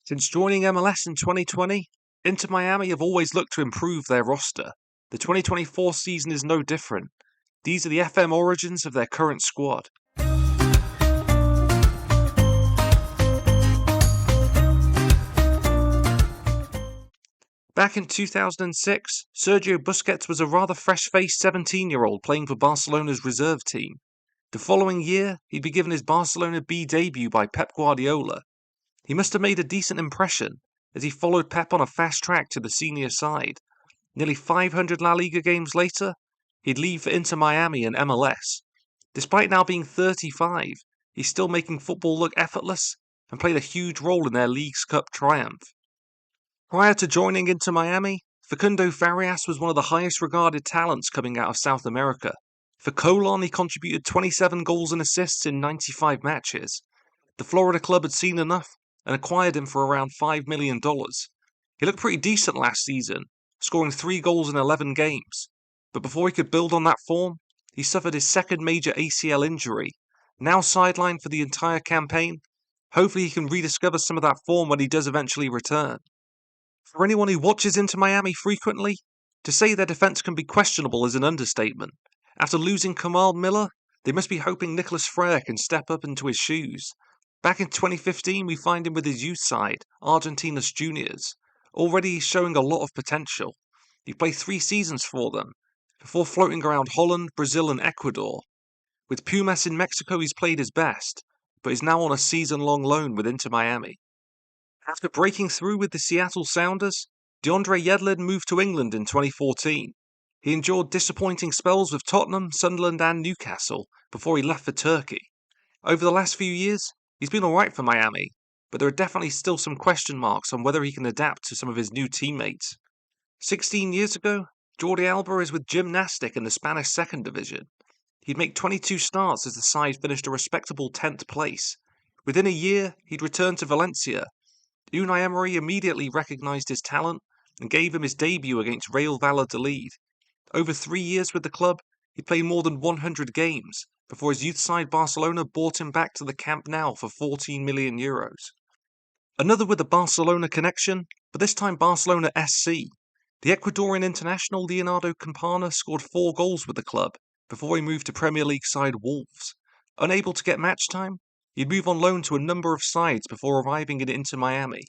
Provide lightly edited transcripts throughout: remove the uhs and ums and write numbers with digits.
Since joining MLS in 2020, Inter Miami have always looked to improve their roster. The 2024 season is no different. These are the FM origins of their current squad. Back in 2006, Sergio Busquets was a rather fresh-faced 17-year-old playing for Barcelona's reserve team. The following year, he'd be given his Barcelona B debut by Pep Guardiola. He must have made a decent impression, as he followed Pep on a fast track to the senior side. Nearly 500 La Liga games later, he'd leave for Inter Miami and MLS. Despite now being 35, he's still making football look effortless and played a huge role in their Leagues Cup triumph. Prior to joining Inter Miami, Facundo Farias was one of the highest regarded talents coming out of South America. For Colón, he contributed 27 goals and assists in 95 matches. The Florida club had seen enough and acquired him for around $5 million. He looked pretty decent last season, scoring 3 goals in 11 games. But before he could build on that form, he suffered his second major ACL injury. Now sidelined for the entire campaign, hopefully he can rediscover some of that form when he does eventually return. For anyone who watches Inter Miami frequently, to say their defence can be questionable is an understatement. After losing Kamal Miller, they must be hoping Nicolas Freire can step up into his shoes. Back in 2015, we find him with his youth side, Argentinos Juniors. Already he's showing a lot of potential. He played 3 seasons for them, before floating around Holland, Brazil and Ecuador. With Pumas in Mexico he's played his best, but is now on a season-long loan with Inter Miami. After breaking through with the Seattle Sounders, Deandre Yedlin moved to England in 2014. He endured disappointing spells with Tottenham, Sunderland and Newcastle before he left for Turkey. Over the last few years, he's been alright for Miami, but there are definitely still some question marks on whether he can adapt to some of his new teammates. 16 years ago, Jordi Alba is with Gimnastic in the Spanish second division. He'd make 22 starts as the side finished a respectable 10th place. Within a year, he'd return to Valencia. Unai Emery immediately recognised his talent and gave him his debut against Real Valladolid. Over 3 years with the club, he played more than 100 games, before his youth side Barcelona bought him back to the Camp Nou for €14 million. Another with a Barcelona connection, but this time Barcelona SC. The Ecuadorian international Leonardo Campana scored 4 goals with the club, before he moved to Premier League side Wolves. Unable to get match time, he'd move on loan to a number of sides before arriving in Inter Miami.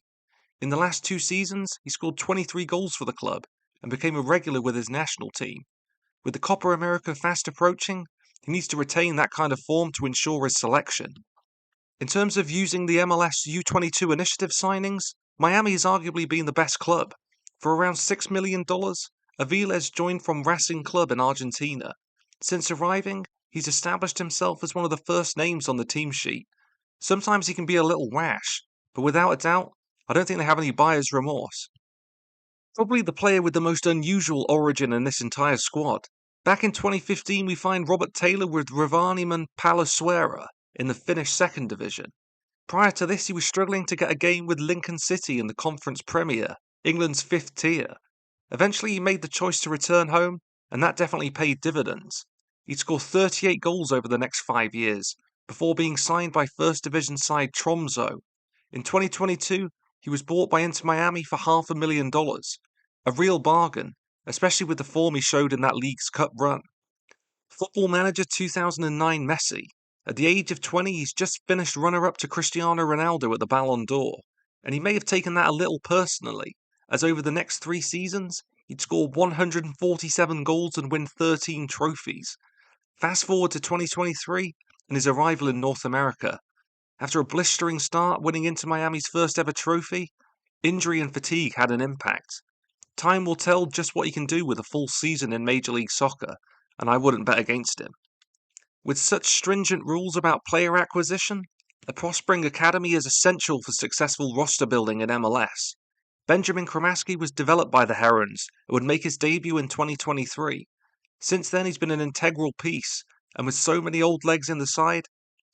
In the last 2 seasons, he scored 23 goals for the club and became a regular with his national team. With the Copa America fast approaching, he needs to retain that kind of form to ensure his selection. In terms of using the MLS U22 initiative signings, Miami has arguably been the best club. For around $6 million, Aviles joined from Racing Club in Argentina. Since arriving, he's established himself as one of the first names on the team sheet. Sometimes he can be a little rash, but without a doubt, I don't think they have any buyer's remorse. Probably the player with the most unusual origin in this entire squad. Back in 2015 we find Robert Taylor with Rovaniemi Palloseura in the Finnish second division. Prior to this he was struggling to get a game with Lincoln City in the Conference Premier, England's 5th tier. Eventually he made the choice to return home, and that definitely paid dividends. He'd score 38 goals over the next 5 years, before being signed by First Division side Tromsø. In 2022, he was bought by Inter Miami for $500,000. A real bargain, especially with the form he showed in that Leagues Cup run. Football Manager 2009 Messi. At the age of 20, he's just finished runner-up to Cristiano Ronaldo at the Ballon d'Or, and he may have taken that a little personally, as over the next 3 seasons, he'd score 147 goals and win 13 trophies. Fast forward to 2023 and his arrival in North America. After a blistering start winning Inter Miami's first ever trophy, injury and fatigue had an impact. Time will tell just what he can do with a full season in Major League Soccer, and I wouldn't bet against him. With such stringent rules about player acquisition, a prospering academy is essential for successful roster building in MLS. Benjamin Cremaschi was developed by the Herons and would make his debut in 2023. Since then he's been an integral piece, and with so many old legs in the side,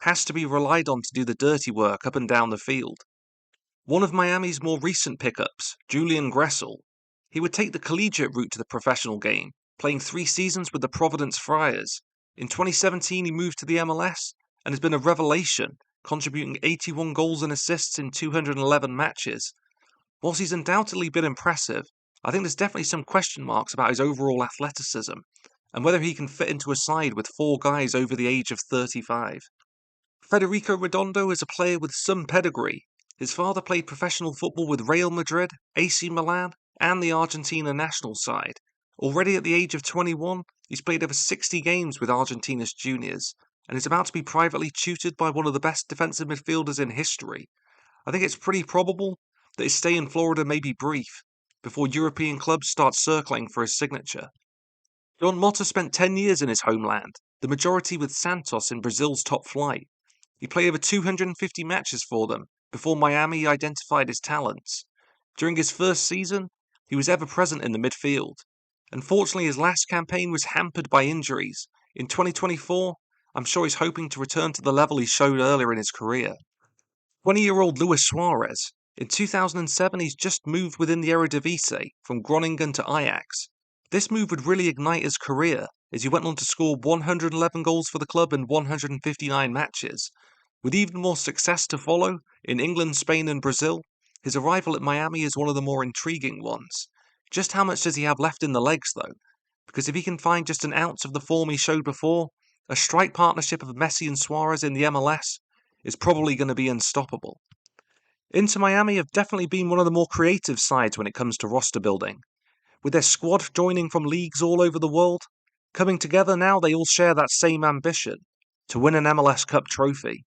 has to be relied on to do the dirty work up and down the field. One of Miami's more recent pickups, Julian Gressel. He would take the collegiate route to the professional game, playing 3 seasons with the Providence Friars. In 2017 he moved to the MLS and has been a revelation, contributing 81 goals and assists in 211 matches. Whilst he's undoubtedly been impressive, I think there's definitely some question marks about his overall athleticism and whether he can fit into a side with 4 guys over the age of 35. Federico Redondo is a player with some pedigree. His father played professional football with Real Madrid, AC Milan, and the Argentina national side. Already at the age of 21, he's played over 60 games with Argentina's juniors, and is about to be privately tutored by one of the best defensive midfielders in history. I think it's pretty probable that his stay in Florida may be brief, before European clubs start circling for his signature. Mota spent 10 years in his homeland, the majority with Santos in Brazil's top flight. He played over 250 matches for them before Miami identified his talents. During his first season, he was ever present in the midfield. Unfortunately, his last campaign was hampered by injuries. In 2024, I'm sure he's hoping to return to the level he showed earlier in his career. 20-year-old Luis Suarez. In 2007, he's just moved within the Eredivisie from Groningen to Ajax. This move would really ignite his career, as he went on to score 111 goals for the club in 159 matches. With even more success to follow in England, Spain and Brazil, his arrival at Miami is one of the more intriguing ones. Just how much does he have left in the legs, though? Because if he can find just an ounce of the form he showed before, a strike partnership of Messi and Suarez in the MLS is probably going to be unstoppable. Inter Miami have definitely been one of the more creative sides when it comes to roster building. With their squad joining from leagues all over the world, coming together now they all share that same ambition, to win an MLS Cup trophy.